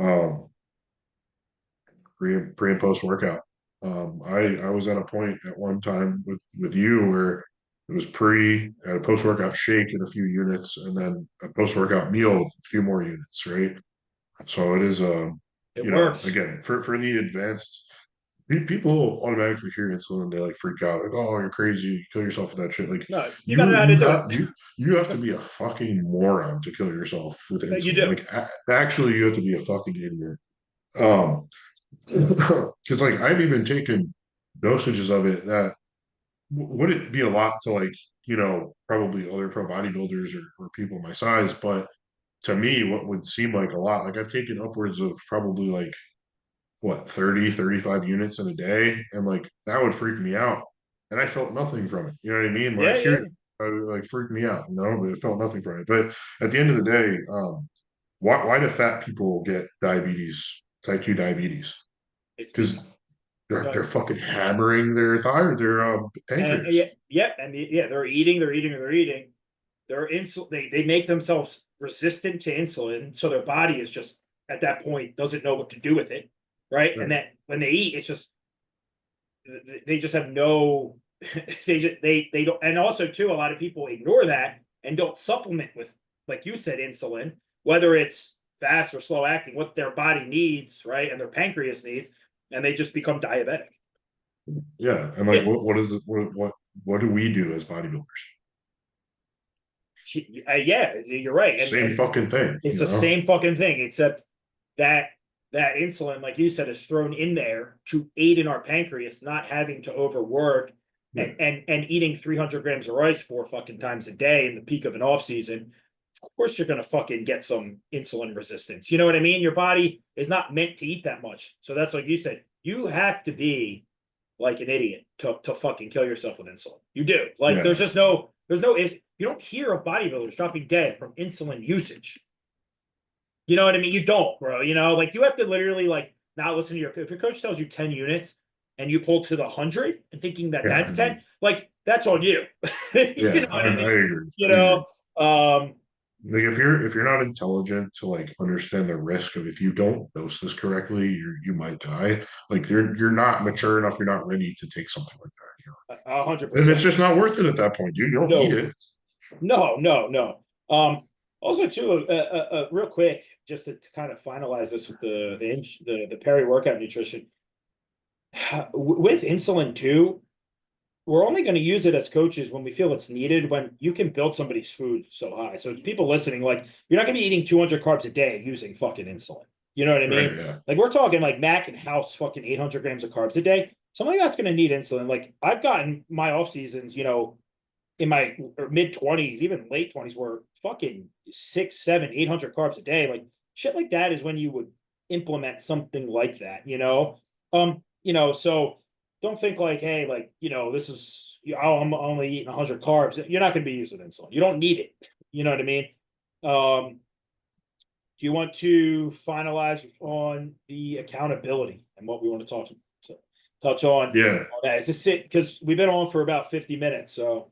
um, pre and post workout. I was at a point at one time with you where it was pre at a post workout shake in a few units, and then a post workout meal with a few more units, right? So it is It works. again for the advanced people automatically hear insulin and they like freak out like, oh, you're crazy, you kill yourself with that shit. Like No, you got to know how to do it. you have to be a fucking moron to kill yourself with You insulin. do. Like actually you have to be a fucking idiot. Um because like I've even taken dosages of it that would it be a lot to like, probably other pro bodybuilders or people my size, but to me, what would seem like a lot, like I've taken upwards of probably like what 30, 35 units in a day, and like that would freak me out. And I felt nothing from it. You know what I mean? When I Yeah, hear yeah. it, it would like freak me out, but I felt nothing from it. But at the end of the day, why do fat people get diabetes, type 2 diabetes? It's Because because they're fucking hammering their thyroid, their yeah, pancreas. yeah, and yeah, they're eating. They're insul. They make themselves resistant to insulin, so their body is just at that point doesn't know what to do with it, right? And Right. that when they eat, it's just they just have no. They don't, and also too, a lot of people ignore that and don't supplement with, like you said, insulin, whether it's fast or slow acting, what their body needs, right, and their pancreas needs, and they just become diabetic. Yeah, and like Yeah, what is it? What do we do as bodybuilders? yeah, you're right, Same and fucking thing, it's you the know? same fucking thing, except that that insulin, like you said, is thrown in there to aid in our pancreas not having to overwork Yeah, and eating 300 grams of rice 4 fucking times a day in the peak of an off season. Of course, you're gonna fucking get some insulin resistance. You know what I mean? Your body is not meant to eat that much, so that's like you said. You have to be like an idiot to fucking kill yourself with insulin. You do. Like yeah, there's no is you don't hear of bodybuilders dropping dead from insulin usage. You know what I mean? You don't, bro. Like you have to literally like not listen to if your coach tells you 10 units and you pull to the 100 and thinking that yeah. I that's 10, mean, like that's on you. You yeah, know what I I mean? agree. You I agree. know, um, Like if you're not intelligent to like understand the risk of if you don't dose this correctly, you might die. Like you're not mature enough. You're not ready to take something like that. And it's 100%. just not worth it at that point, dude. You don't need No, it. no. Also, too, real quick, just to kind of finalize this with the peri workout nutrition with insulin too. We're only going to use it as coaches when we feel it's needed. When you can build somebody's food so high, so people listening, like you're not going to be eating 200 carbs a day using fucking insulin. You know what I Right? mean? Yeah. Like we're talking like Mac and House fucking 800 grams of carbs a day. Something that's going to need insulin. Like I've gotten my off seasons, in my mid 20s, even late 20s, were fucking 6, 7, 800 carbs a day. Like shit like that is when you would implement something like that, you know? So don't think like, hey, like, this is, I'm only eating 100 carbs. You're not going to be using insulin. You don't need it. You know what I mean? Do you want to finalize on the accountability and what we want to touch on? Yeah, That? Is this it? Because we've been on for about 50 minutes. So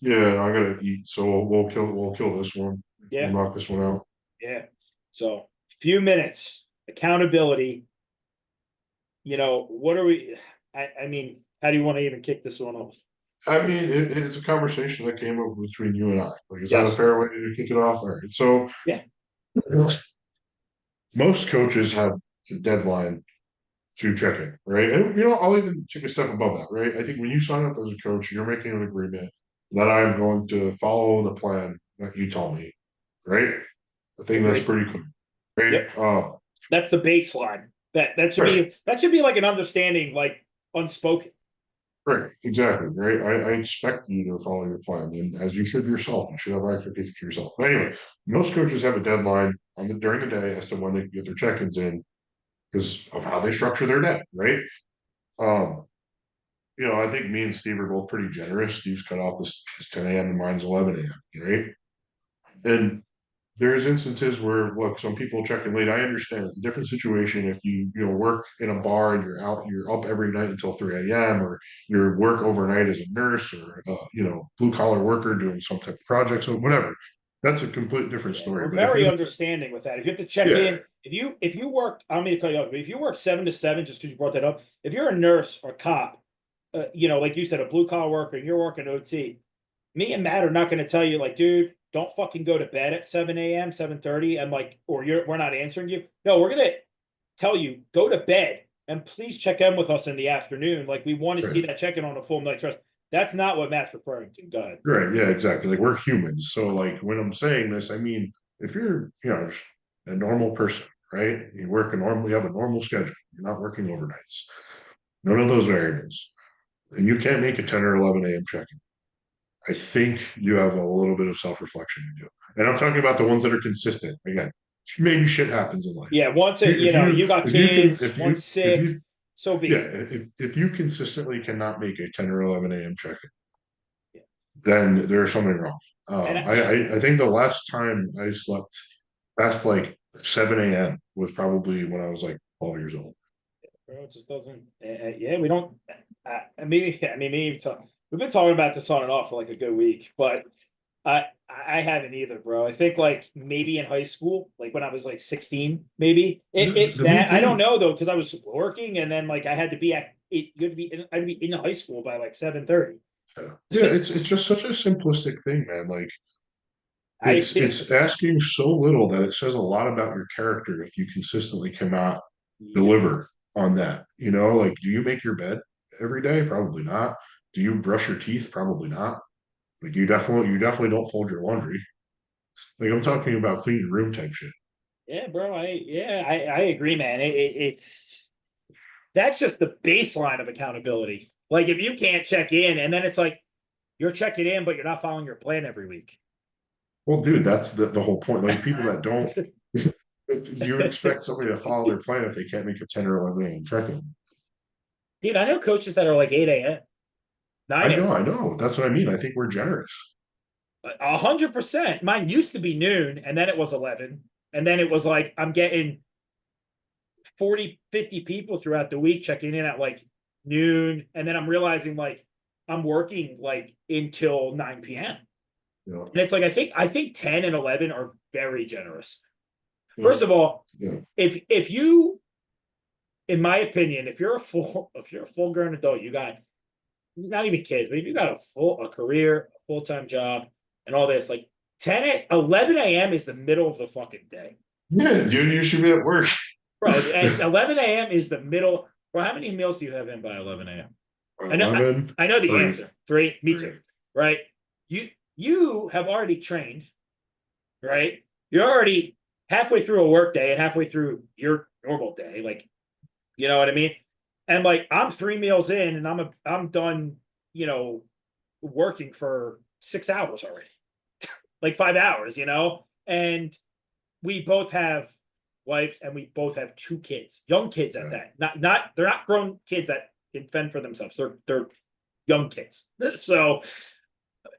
yeah, I gotta eat, so we'll kill this one. We'll yeah, knock this one out. yeah. So few minutes, accountability. What are we? I mean, how do you want to even kick this one off? I mean, it's a conversation that came up between you and I. Like, is that a Yes. fair way to kick it off? All right. So Yeah. most coaches have a deadline to check in, right? And I'll even take a step above that, right? I think when you sign up as a coach, you're making an agreement that I'm going to follow the plan that you tell me, right? I think that's Agree. pretty clear, right? Yep. That's the baseline. Right, That should be like an understanding, like unspoken. right, exactly, right. I expect you to follow your plan, and as you should yourself, you should have expectations for yourself. But anyway, most coaches have a deadline during the day as to when they can get their check-ins in because of how they structure their day, right? Um, I think me and Steve are both pretty generous. Steve's cut off this 10 a.m. and mine's 11 a.m., right? And there's instances where, look, some people check in late. I understand it's a different situation if you work in a bar and you're up every night until 3 a.m. or you work overnight as a nurse or blue collar worker doing some type of project, so whatever. That's a complete different Yeah, story. we're But if very you're understanding with that. If you have to check yeah, in, if you work, I don't mean to cut you off, but if you work 7 to 7, just because you brought that up, if you're a nurse or cop, like you said, a blue collar worker, and you're working OT, me and Matt are not going to tell you like, dude, don't fucking go to bed at 7 a.m., 7:30, and like, or we're not answering you. No, we're gonna tell you go to bed and please check in with us in the afternoon. Like we want to see right, that check in on a full night's rest. That's not what Matt's referring to. Go ahead. right, yeah, exactly. Like we're humans, so like when I'm saying this, I mean if you're a normal person, right? You have a normal schedule. You're not working overnights. None of those variables. And you can't make a 10 or 11 a.m. check-in. I think you have a little bit of self-reflection to do. And I'm talking about the ones that are consistent. Again, maybe shit happens in life. Yeah, once If it, you if you you got if you can kids, one's if sick, you so be yeah, it. if you consistently cannot make a 10 or 11 a.m. check-in, Yeah. then there's something wrong. And I think the last time I slept past like 7 a.m. was probably when I was like 12 years old. bro, it just doesn't. Yeah, we don't. Maybe we've been talking about this on and off for like a good week, but I haven't either, bro. I think like maybe in high school, like when I was like 16, maybe if Me that. I don't too. know though, because I was working and then like I had to be at it. You had to be. I had to be in high school by like 7:30. Yeah, it's just such a simplistic thing, man. Like I it's asking so little that it says a lot about your character if you consistently cannot Yep. deliver on that. Like do you make your bed every day? Probably not. Do you brush your teeth? Probably not. Like you definitely don't fold your laundry. Like I'm talking about clean room type shit. Yeah, bro. I agree, man. It's that's just the baseline of accountability. Like if you can't check in, and then it's like you're checking in, but you're not following your plan every week. Well, dude, that's the whole point. Like people that don't you expect somebody to follow their plan if they can't make a 10 or 11 a.m. check-in. Dude, I know coaches that are like 8 a.m., 9 a.m. I know. That's what I mean. I think we're generous. 100%. Mine used to be noon, and then it was 11, and then it was like I'm getting 40, 50 people throughout the week checking in at like noon, and then I'm realizing like I'm working like until 9 p.m. You know? And it's like I think 10 and 11 are very generous. First Well, of all, yeah. if you, in my opinion, if you're a full grown adult, you got not even kids, but if you got a career, a full-time job, and all this, like 11 a.m. is the middle of the fucking day. Yeah, dude, you should be at work. Bro, at 11 a.m. is the middle. Bro, how many meals do you have in by 11 a.m.? I know, I, 11, I know the 3, answer. Three, me 3. too. Right? You have already trained, right? You're already halfway through a work day and halfway through your normal day. Like, you know what I mean? And like I'm 3 meals in and I'm done, working for 6 hours already, like 5 hours, and we both have wives and we both have 2 kids, young kids at Yeah. that. They're not grown kids that can fend for themselves. They're young kids. So,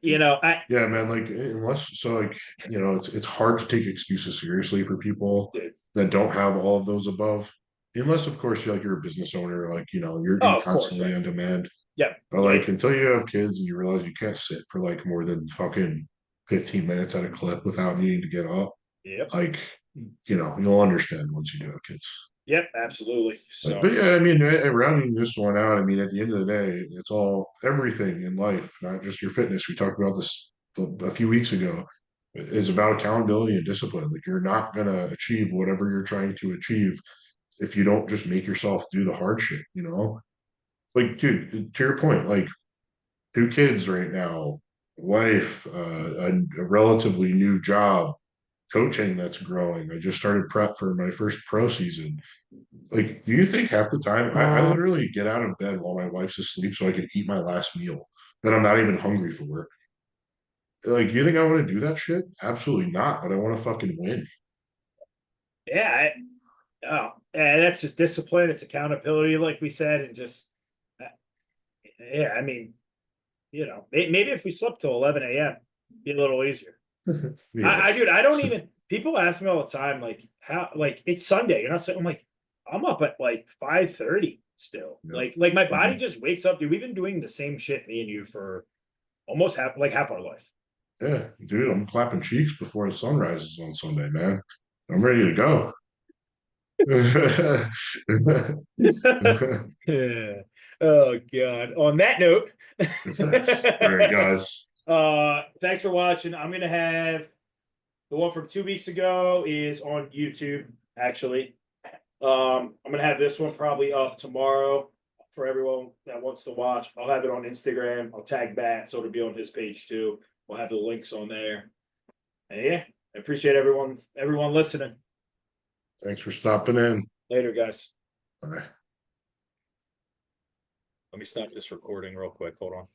I Yeah, man, like unless so like it's hard to take excuses seriously for people dude, that don't have all of those above. Unless of course you're a business owner, like you're oh, of course, constantly right. on demand. Yeah, But yeah, like until you have kids and you realize you can't sit for like more than fucking 15 minutes at a clip without needing to get up, yep, like you'll understand once you do have kids. yep, absolutely. So, But yeah, I mean, rounding this one out, I mean, at the end of the day, it's all everything in life, not just your fitness. We talked about this a few weeks ago. It's about accountability and discipline. Like you're not gonna achieve whatever you're trying to achieve if you don't just make yourself do the hard shit, Like, dude, to your point, like 2 kids right now, wife, a relatively new job, coaching that's growing. I just started prep for my first pro season. Like, do you think half the time I literally get out of bed while my wife's asleep so I can eat my last meal that I'm not even hungry for? Like, do you think I want to do that shit? Absolutely not, but I want to fucking win. yeah, and that's just discipline. It's accountability, like we said, and just, uh, yeah, I mean, maybe if we slept till 11 a.m., be a little easier. Yeah. Dude, I don't even. People ask me all the time, like, how, like, it's Sunday. You're not saying. I'm like, I'm up at like 5:30 still. Yeah. Like my body Mhm. just wakes up, dude. We've been doing the same shit, me and you, for almost half our life. Yeah, dude, I'm clapping cheeks before the sun rises on Sunday, man. I'm ready to go. Yeah. Oh God. On that note, All right, guys. thanks for watching. I'm gonna have the one from 2 weeks ago is on YouTube, actually. I'm gonna have this one probably up tomorrow for everyone that wants to watch. I'll have it on Instagram. I'll tag Bat, so it'll be on his page too. We'll have the links on there. And yeah, I appreciate everyone listening. Thanks for stopping in. Later, guys. Bye. Let me stop this recording real quick. Hold on.